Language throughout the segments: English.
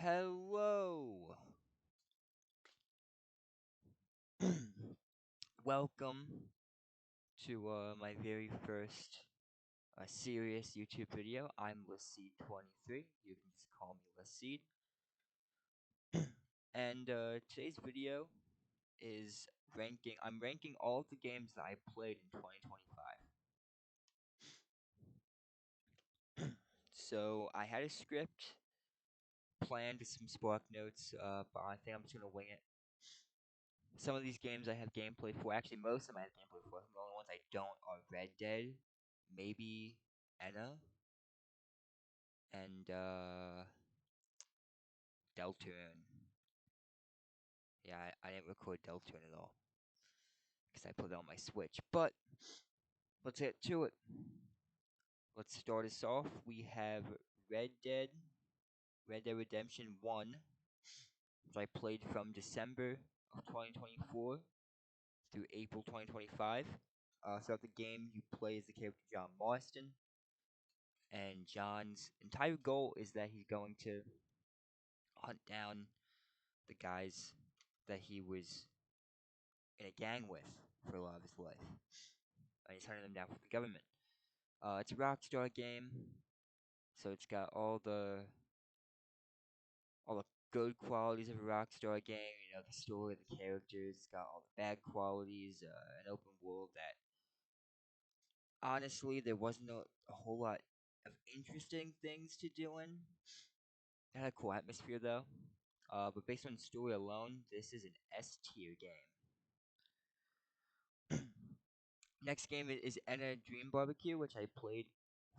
Hello. Welcome to my very first serious YouTube video. I'm Laseed23. You can just call me Laseed. And today's video is ranking. I'm ranking all of the games that I played in 2025. So I had a script planned, some spark notes, but I think I'm just gonna wing it. Some of these games I have gameplay for. Actually, most of them I have gameplay for. The only ones I don't are Red Dead, maybe Enna, and Deltarune. Yeah, I didn't record Deltarune at all because I put it on my Switch. But let's get to it. Let's start us off. We have Red Dead, Red Dead Redemption 1, which I played from December of 2024 through April 2025. Throughout the game, you play as the character John Marston, and John's entire goal is that he's going to hunt down the guys that he was in a gang with for a lot of his life. And he's hunting them down for the government. It's a Rockstar game, so it's got all the good qualities of a Rockstar game. You know, the story, the characters. It's got all the bad qualities. An open world that honestly there wasn't a whole lot of interesting things to do in. It had a cool atmosphere though. But based on story alone, this is an S tier game. Next game is Enna Dream Barbecue, which I played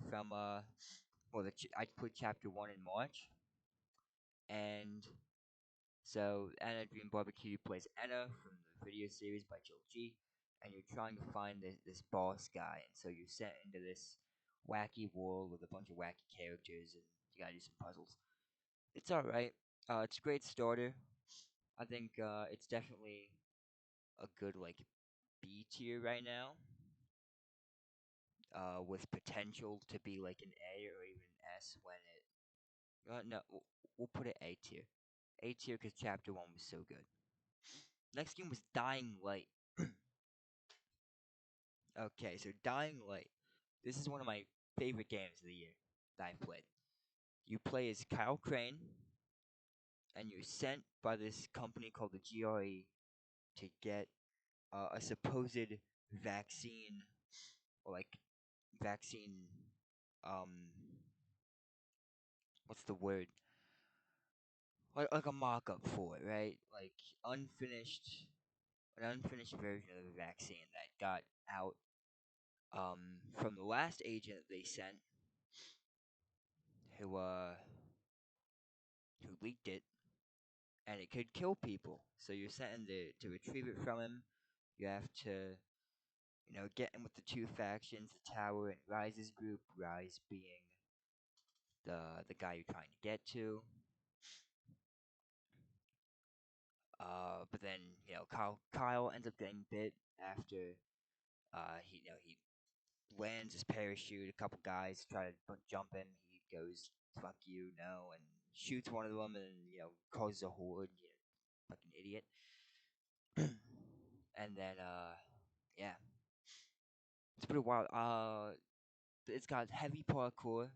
from I put chapter 1 in March, and so Enna Dream Barbecue plays Enna from the video series by Joe G, and you're trying to find this boss guy, and so you're sent into this wacky world with a bunch of wacky characters, and you gotta do some puzzles. It's alright. It's a great starter. I think it's definitely a good like B tier right now, with potential to be like an A or even S when it. No, we'll put it A tier. A tier because chapter 1 was so good. Next game was Dying Light. Okay, so Dying Light. This is one of my favorite games of the year that I've played. You play as Kyle Crane, and you're sent by this company called the GRE to get a supposed vaccine, or like vaccine. Um, what's the word? Like a mock-up for it, right? Like unfinished, an unfinished version of the vaccine that got out from the last agent they sent, who who leaked it, and it could kill people. So you're sent in to retrieve it from him. You have to, get in with the two factions, the Tower and Rise's group. Rise being the guy you're trying to get to. But then Kyle ends up getting bit after he lands his parachute. A couple guys try to jump him. He goes, "Fuck you, no," and shoots one of them, and causes a horde. Like an idiot. And then yeah, it's pretty wild. It's got heavy parkour,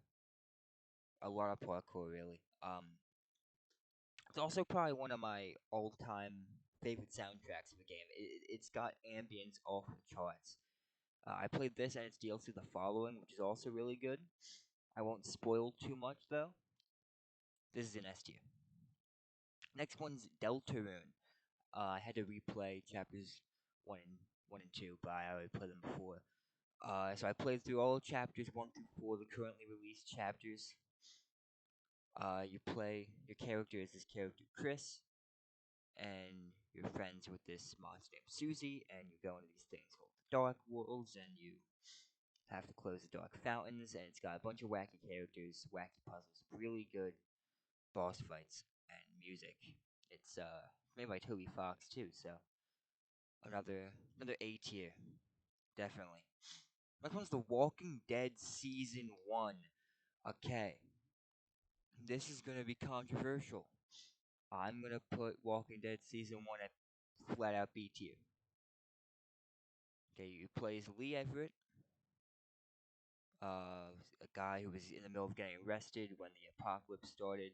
a lot of parkour really. It's also probably one of my all-time favorite soundtracks of the game. It's got ambience off the charts. I played this and its DLC, The Following, which is also really good. I won't spoil too much though. This is an S tier. Next one's Deltarune. I had to replay chapters one and two, but I already played them before. So I played through all chapters 1 through 4, the currently released chapters. You play your character as this character Chris, and you're friends with this monster named Susie, and you go into these things called the Dark Worlds, and you have to close the Dark Fountains, and it's got a bunch of wacky characters, wacky puzzles, really good boss fights, and music. It's made by Toby Fox too, so another A tier, definitely. Next one's The Walking Dead Season 1. Okay. This is gonna be controversial. I'm gonna put Walking Dead season one at flat out B tier. Okay, he plays Lee Everett, a guy who was in the middle of getting arrested when the apocalypse started,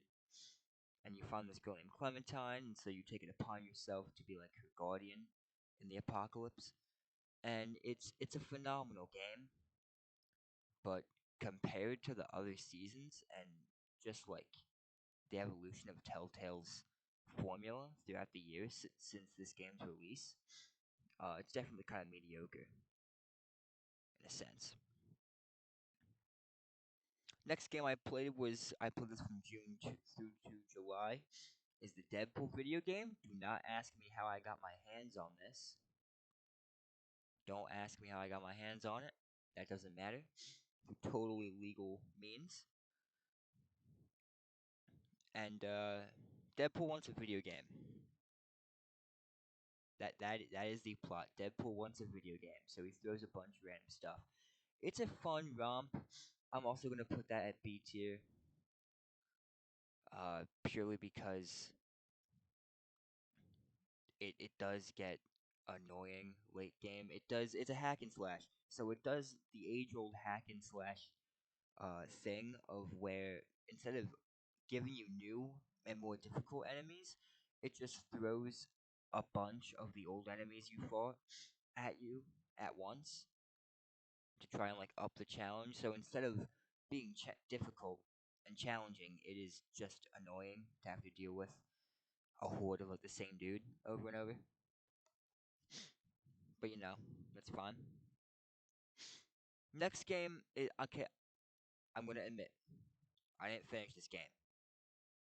and you find this girl named Clementine, and so you take it upon yourself to be like her guardian in the apocalypse. And it's a phenomenal game, but compared to the other seasons and just like the evolution of Telltale's formula throughout the years since this game's release, it's definitely kind of mediocre in a sense. Next game I played this from June through to July is the Deadpool video game. Do not ask me how I got my hands on this. Don't ask me how I got my hands on it. That doesn't matter. Through totally legal means. And Deadpool wants a video game. That is the plot. Deadpool wants a video game, so he throws a bunch of random stuff. It's a fun romp. I'm also gonna put that at B tier, purely because it does get annoying late game. It's a hack and slash, so it does the age old hack and slash thing of where instead of giving you new and more difficult enemies, it just throws a bunch of the old enemies you fought at you at once to try and like up the challenge. So instead of being difficult and challenging, it is just annoying to have to deal with a horde of like the same dude over and over. But you know, that's fine. Next game is okay. I'm gonna admit I didn't finish this game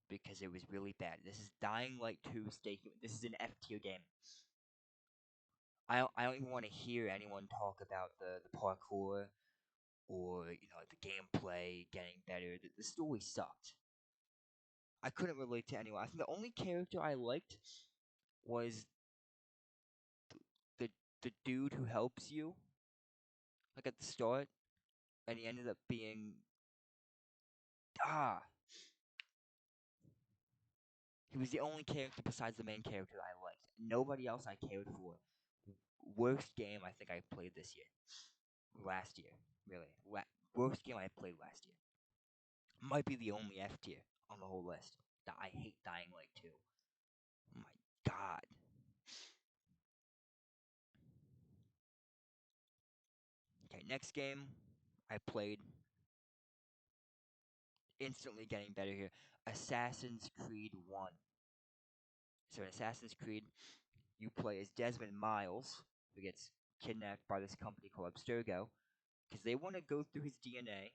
because it was really bad. This is Dying Light 2 Stay Human. This is an F tier game. I don't even want to hear anyone talk about the parkour or the gameplay getting better. The story sucked. I couldn't relate to anyone. I think the only character I liked was the the dude who helps you, like at the start, and he ended up being ah. He was the only character besides the main character I liked. Nobody else I cared for. Worst game I think I played this year, last year, really. Worst game I played last year. Might be the only F tier on the whole list. I hate Dying Light 2. Oh my god. Okay, next game I played, instantly getting better here. Assassin's Creed 1. So in Assassin's Creed, you play as Desmond Miles, who gets kidnapped by this company called Abstergo, because they want to go through his DNA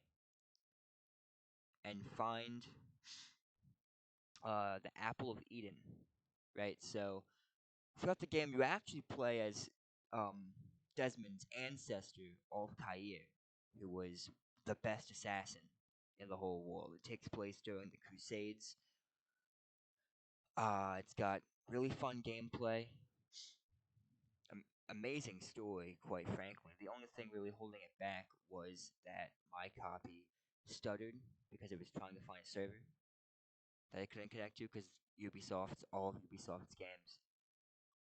and find the Apple of Eden, right? So throughout the game, you actually play as Desmond's ancestor, Altair, who was the best assassin in the whole world. It takes place during the Crusades. It's got really fun gameplay, amazing story, quite frankly. The only thing really holding it back was that my copy stuttered because it was trying to find a server that I couldn't connect to because all of Ubisoft's games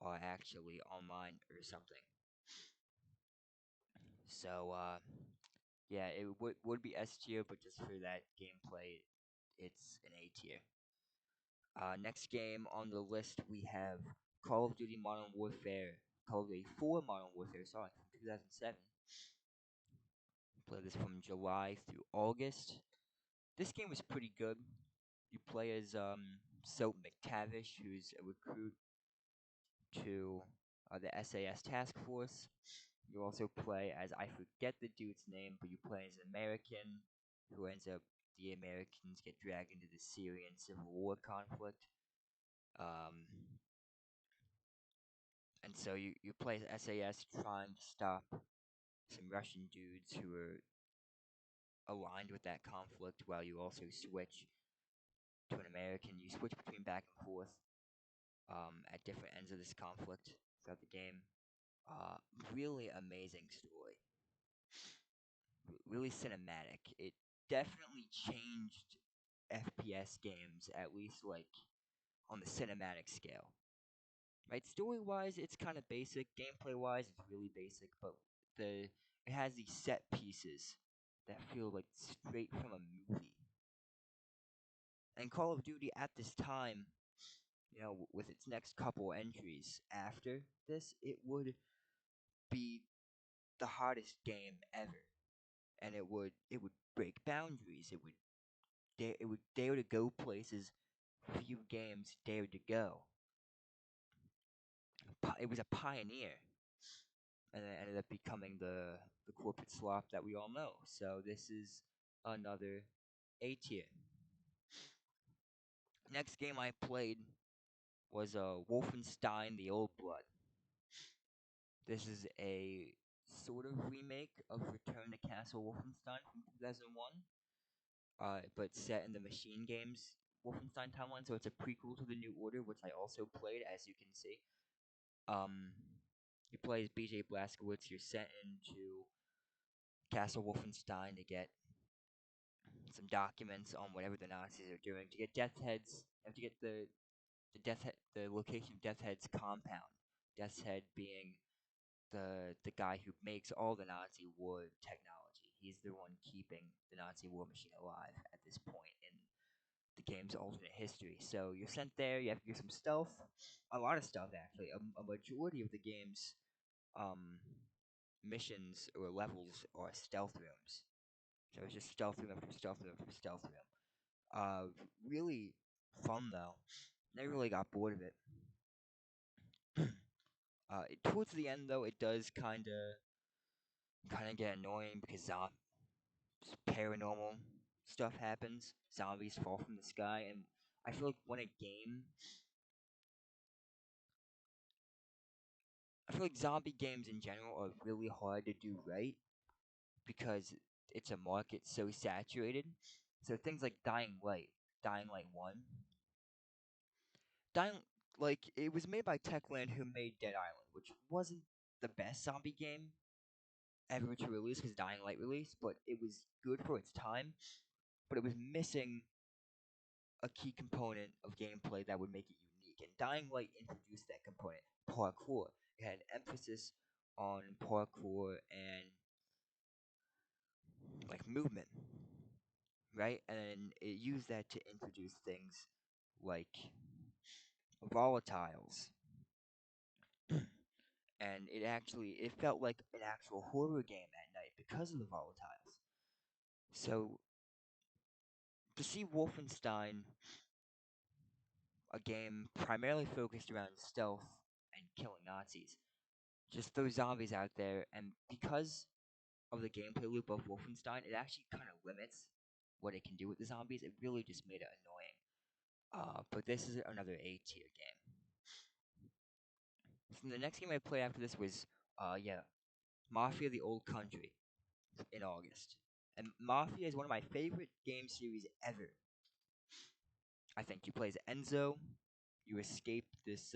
are actually online or something. So, yeah, it would be S tier, but just for that gameplay, it's an A tier. Next game on the list we have Call of Duty Modern Warfare, Call of Duty 4 Modern Warfare, sorry, from 2007. Play this from July through August. This game was pretty good. You play as Soap McTavish, who's a recruit to the SAS task force. You also play as, I forget the dude's name, but you play as an American who ends up, the Americans get dragged into the Syrian civil war conflict. Um, and so you play as SAS trying to stop some Russian dudes who are aligned with that conflict while you also switch to an American. You switch between back and forth at different ends of this conflict throughout the game. Really amazing story. Really cinematic. It definitely changed FPS games, at least like on the cinematic scale. Right, story wise, it's kind of basic. Gameplay wise, it's really basic, but it has these set pieces that feel like straight from a movie. And Call of Duty at this time, with its next couple entries after this, it would be the hottest game ever, and it would break boundaries. It would dare to go places few games dared to go. It was a pioneer, and it ended up becoming the corporate slop that we all know. So this is another A tier. Next game I played was Wolfenstein: The Old Blood. This is a sort of remake of Return to Castle Wolfenstein from 2001, but set in the Machine Games Wolfenstein timeline. So it's a prequel to the New Order, which I also played, as you can see. You play as BJ Blazkowicz. You're sent into Castle Wolfenstein to get some documents on whatever the Nazis are doing. To get Death Head's, you have to get the location of Death Head's compound. Death Head being the guy who makes all the Nazi war technology. He's the one keeping the Nazi war machine alive at this point in the game's alternate history. So you're sent there. You have to do some stealth, a lot of stuff actually. A majority of the game's um, missions or levels are stealth rooms. So it's just stealth room after stealth room after stealth room. Really fun though. Never really got bored of it. Towards the end though, it does kind of get annoying because paranormal stuff happens. Zombies fall from the sky, and I feel like I feel like zombie games in general are really hard to do right because it's a market so saturated. So things like Dying Light 1, Dying like it was made by Techland, who made Dead Island, which wasn't the best zombie game ever to release because Dying Light released, but it was good for its time. But it was missing a key component of gameplay that would make it unique. And Dying Light introduced that component, parkour. It had an emphasis on parkour and like movement, right? And it used that to introduce things like volatiles. And it felt like an actual horror game at night because of the volatiles. So to see Wolfenstein, a game primarily focused around stealth and killing Nazis, just throw zombies out there, and because of the gameplay loop of Wolfenstein, it actually kind of limits what it can do with the zombies. It really just made it annoying. But this is another A tier game. So the next game I played after this was, Mafia: The Old Country in August. And Mafia is one of my favorite game series ever. I think you play as Enzo. You escape this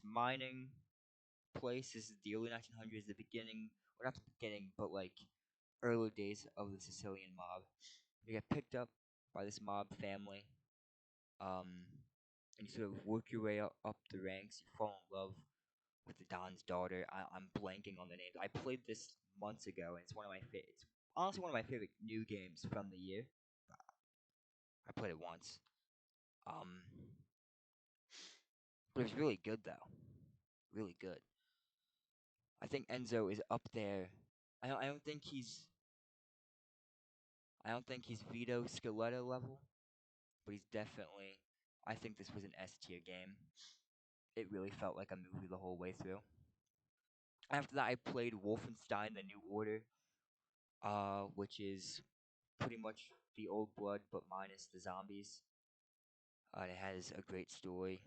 mining place. This is the early 1900s, the beginning, or not the beginning, but like early days of the Sicilian mob. You get picked up by this mob family, um, and you sort of work your way up the ranks. You fall in love with the Don's daughter. I'm blanking on the names. I played this months ago, and it's one of my It's honestly one of my favorite new games from the year. I played it once. Um, but it was really good though. Really good. I think Enzo is up there. I don't think he's Vito Scaletta level, but he's definitely. I think this was an S tier game. It really felt like a movie the whole way through. After that, I played Wolfenstein: The New Order, which is pretty much the old blood but minus the zombies. It has a great story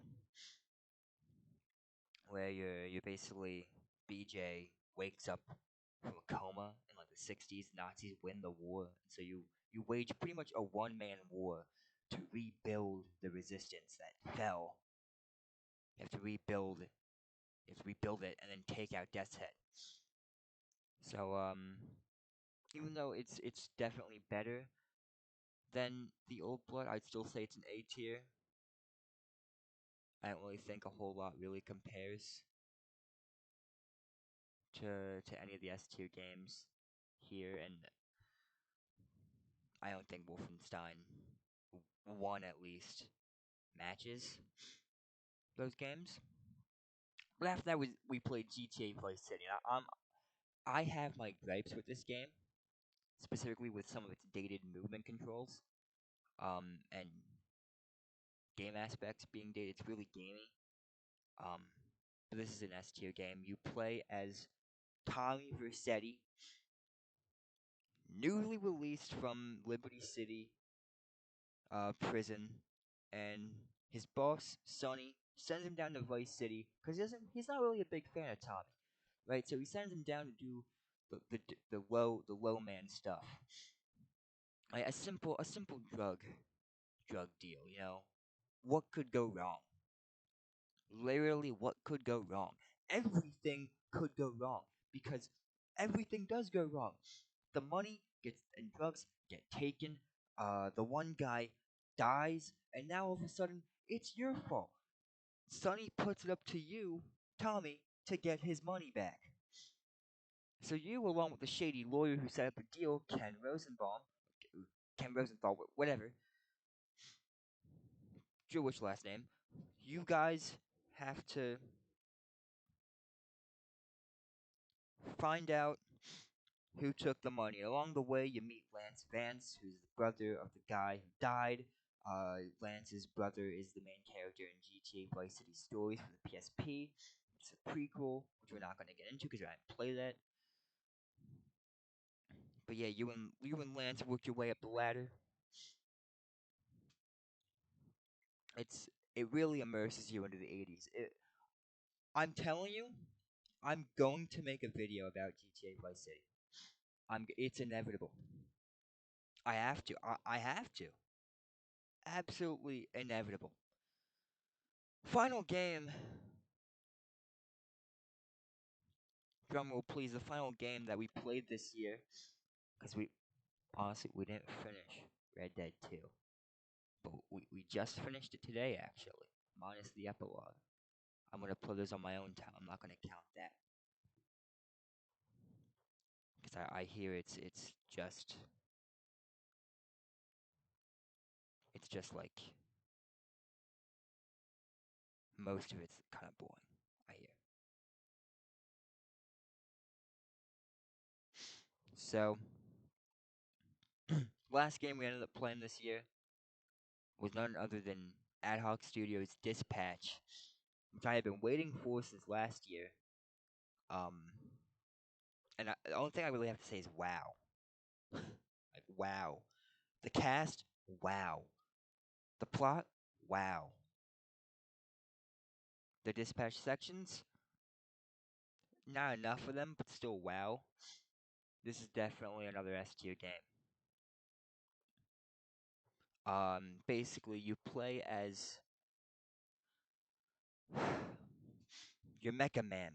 where you're basically BJ wakes up from a coma in like the 60s. Nazis win the war, so you wage pretty much a one-man war to rebuild the resistance that fell. You have to rebuild it. You have to rebuild it and then take out Death's Head. So even though it's definitely better than the Old Blood. I'd still say it's an A tier. I don't really think a whole lot really compares to any of the S tier games here, and I don't think Wolfenstein 1 at least matches those games. But after that, we played GTA Vice City. I have my gripes with this game, specifically with some of its dated movement controls, and game aspects being dated. It's really gamey. Um, but this is an S tier game. You play as Tommy Vercetti, newly released from Liberty City prison, and his boss Sonny sends him down to Vice City because he's not really a big fan of Tommy, right? So he sends him down to do the low man stuff, like a simple drug deal. You know, what could go wrong? Literally, what could go wrong? Everything could go wrong because everything does go wrong. The money gets and drugs get taken. The one guy dies, and now all of a sudden it's your fault. Sonny puts it up to you, Tommy, to get his money back. So you, along with the shady lawyer who set up the deal, Ken Rosenthal, whatever, Jewish last name, you guys have to find out who took the money. Along the way, you meet Lance Vance, who's the brother of the guy who died. Lance's brother is the main character in GTA Vice City Stories for the PSP. It's a prequel, which we're not going to get into because I haven't played that. But yeah, you and Lance worked your way up the ladder. It really immerses you into the 80s. I'm telling you, I'm going to make a video about GTA Vice City. It's inevitable. I have to. I have to. Absolutely inevitable. Final game. Drumroll, please. The final game that we played this year, because honestly we didn't finish Red Dead 2, but we just finished it today actually, minus the epilogue. I'm gonna play this on my own time. I'm not gonna count that because I hear it's just like most of it's kind of boring. I hear. So last game we ended up playing this year was none other than Ad Hoc Studios Dispatch, which I have been waiting for since last year. Um, and the only thing I really have to say is wow. Like, wow. The cast, wow. The plot, wow. The dispatch sections, not enough of them, but still wow. This is definitely another S tier game. Basically, you play as your Mecha Man.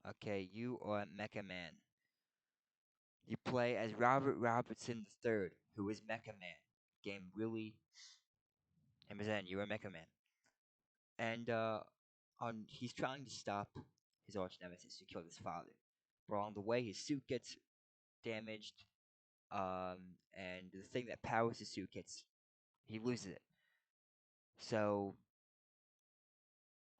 Okay, you are Mecha Man. You play as Robert Robertson III, who is Mecha Man. Game really, and then you are Mecha Man, and he's trying to stop his arch nemesis who killed his father. But along the way, his suit gets damaged, and the thing that powers his suit he loses it. So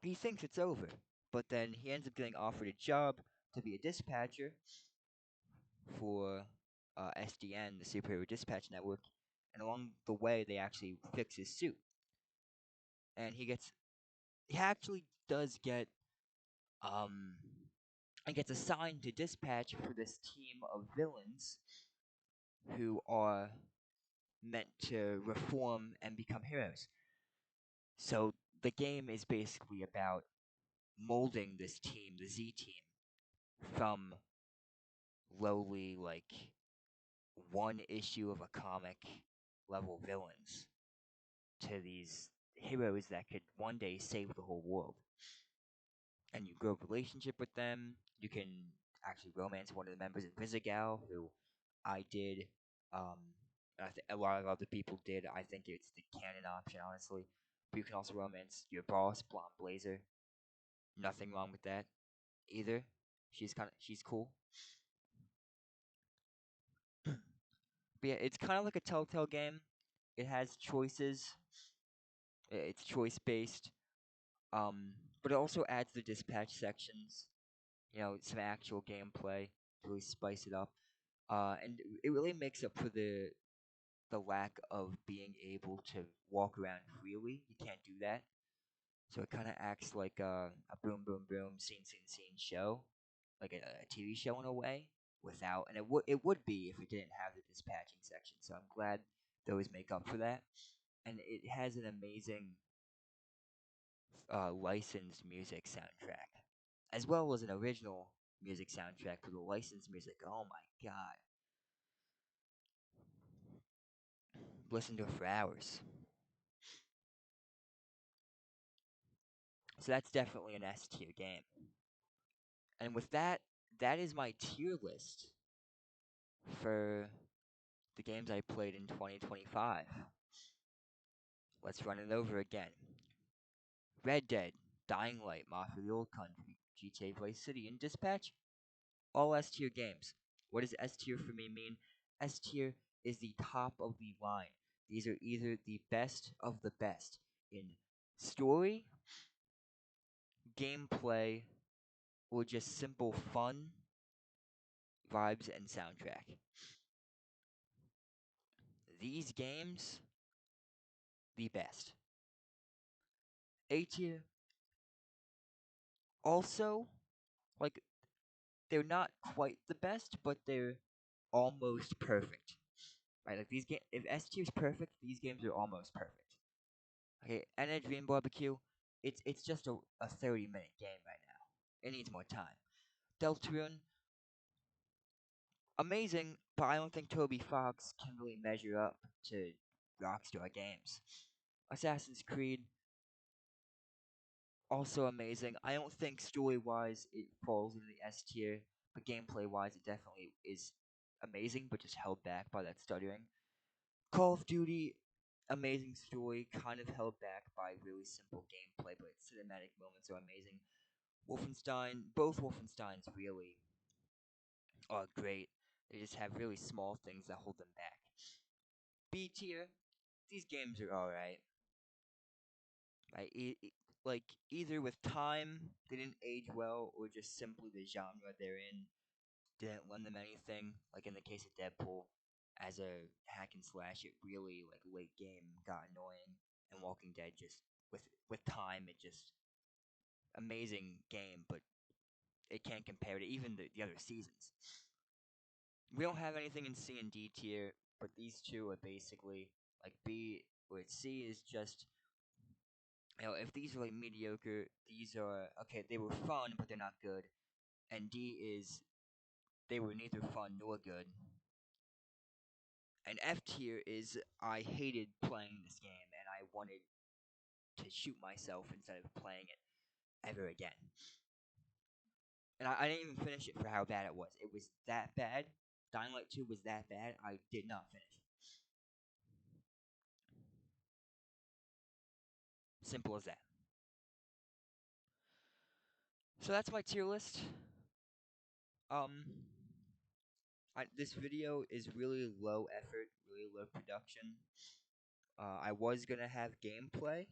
he thinks it's over, but then he ends up getting offered a job to be a dispatcher for SDN, the Superior Dispatch Network, and along the way they actually fix his suit, and he actually does get um and gets assigned to dispatch for this team of villains who are meant to reform and become heroes. So the game is basically about molding this team, the Z team, from lowly, like, one issue of a comic level villains to these heroes that could one day save the whole world. and you grow a relationship with them. You can actually romance one of the members of Vizigal, who I did. Um, and I think a lot of other people did. I think it's the canon option, honestly. But you can also romance your boss, Blonde Blazer. Nothing wrong with that either. She's cool. But yeah, it's kind of like a Telltale game. It has choices. It's choice based. Um, but it also adds the dispatch sections. Some actual gameplay to really spice it up. And it really makes up for the lack of being able to walk around freely. You can't do that. So it kind of acts like a boom, boom, boom, scene show, like a TV show in a way. Without, and it would be if it didn't have the dispatching section. So I'm glad those make up for that. And it has an amazing licensed music soundtrack, as well as an original music soundtrack for the licensed music. Oh my god, listen to it for hours. So that's definitely an S tier game. And with that, that is my tier list for the games I played in 2025. Let's run it over again. Red Dead, Dying Light, Mafia the Old Country, GTA Vice City, and Dispatch, all S tier games. What does S tier for me mean? S tier is the top of the line. These are either the best of the best in story, gameplay, or just simple fun, vibes, and soundtrack. These games, the best. A tier, also, like, they're not quite the best, but they're almost perfect. Right? Like, these games, if S tier is perfect, these games are almost perfect. Okay, NA Dream Barbecue, it's just a 30-minute game right now. It needs more time. Deltarune, amazing, but I don't think Toby Fox can really measure up to Rockstar Games. Assassin's Creed, also amazing. I don't think story-wise it falls into the S tier, but gameplay-wise it definitely is amazing, but just held back by that stuttering. Call of Duty, amazing story, kind of held back by really simple gameplay, but cinematic moments are amazing. Wolfenstein, both Wolfensteins really are great. They just have really small things that hold them back. B tier, these games are alright. Right? Like, either with time, they didn't age well, or just simply the genre they're in didn't lend them anything. Like in the case of Deadpool, as a hack and slash, it really, like, late game got annoying, and Walking Dead just with time it just amazing game, but it can't compare to even the other seasons. We don't have anything in C and D tier, but these two are basically like B, where C is just, if these are like mediocre, these are okay. They were fun, but they're not good. And D is they were neither fun nor good. And F tier is I hated playing this game and I wanted to shoot myself instead of playing it ever again. And I didn't even finish it for how bad it was. It was that bad. Dying Light 2 was that bad. I did not finish. Simple as that. So that's my tier list. Um, this video is really low effort, really low production. I was gonna have gameplay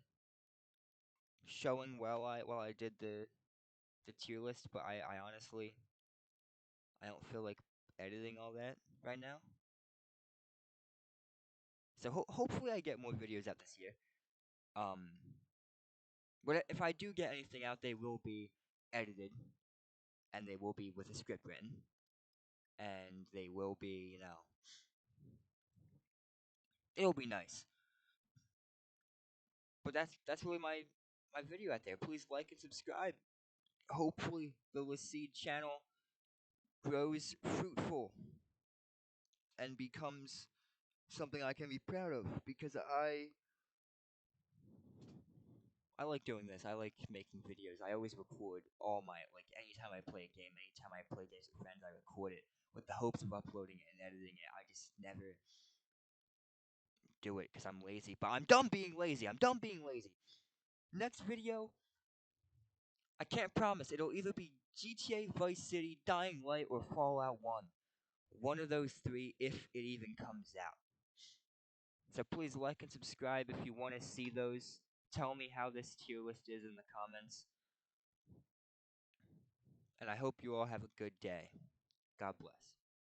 showing while I did the tier list, but I honestly I don't feel like editing all that right now. So hopefully I get more videos out this year. Um, but if I do get anything out, they will be edited, and they will be with a script written, and they will be, it'll be nice. But that's really my video out there. Please like and subscribe. Hopefully the Laseed channel grows fruitful and becomes something I can be proud of, because I like doing this. I like making videos. I always record all my anytime I play a game, anytime I play games with friends, I record it with the hopes of uploading it and editing it. I just never do it because I'm lazy. But I'm done being lazy. I'm done being lazy. Next video, I can't promise. It'll either be GTA Vice City, Dying Light, or Fallout 1. One of those three, if it even comes out. So please like and subscribe if you want to see those. Tell me how this tier list is in the comments. And I hope you all have a good day. God bless.